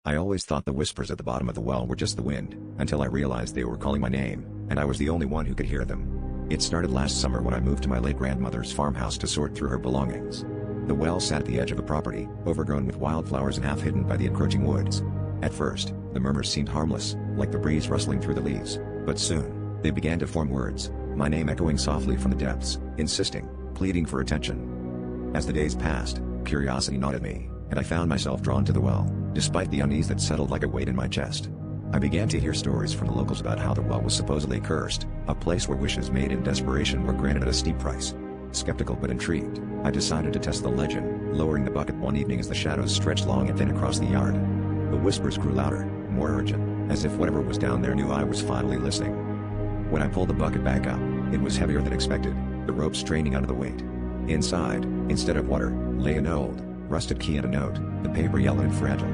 I always thought the whispers at the bottom of the well were just the wind, until I realized they were calling my name, and I was the only one who could hear them. It started last summer when I moved to my late grandmother's farmhouse to sort through her belongings. The well sat at the edge of the property, overgrown with wildflowers and half hidden by the encroaching woods. At first, the murmurs seemed harmless, like the breeze rustling through the leaves, but soon, they began to form words, my name echoing softly from the depths, insisting, pleading for attention. As the days passed, curiosity gnawed at me, and I found myself drawn to the well, despite the unease that settled like a weight in my chest. I began to hear stories from the locals about how the well was supposedly cursed, a place where wishes made in desperation were granted at a steep price. Skeptical but intrigued, I decided to test the legend, lowering the bucket one evening as the shadows stretched long and thin across the yard. The whispers grew louder, more urgent, as if whatever was down there knew I was finally listening. When I pulled the bucket back up, it was heavier than expected, the rope straining under the weight. Inside, instead of water, lay an old, rusted key and a note, the paper yellow and fragile.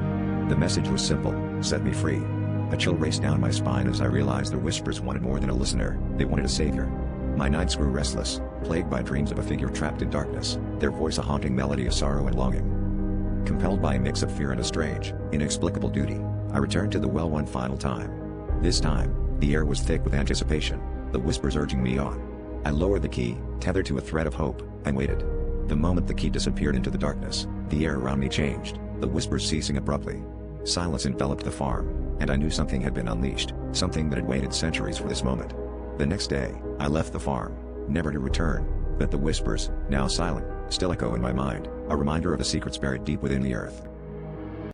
The message was simple, set me free. A chill raced down my spine as I realized the whispers wanted more than a listener, they wanted a savior. My nights grew restless, plagued by dreams of a figure trapped in darkness, their voice a haunting melody of sorrow and longing. Compelled by a mix of fear and a strange, inexplicable duty, I returned to the well one final time. This time, the air was thick with anticipation, the whispers urging me on. I lowered the key, tethered to a thread of hope, and waited. The moment the key disappeared into the darkness, the air around me changed, the whispers ceasing abruptly. Silence enveloped the farm, and I knew something had been unleashed, something that had waited centuries for this moment. The next day, I left the farm, never to return, but the whispers, now silent, still echo in my mind, a reminder of the secrets buried deep within the earth.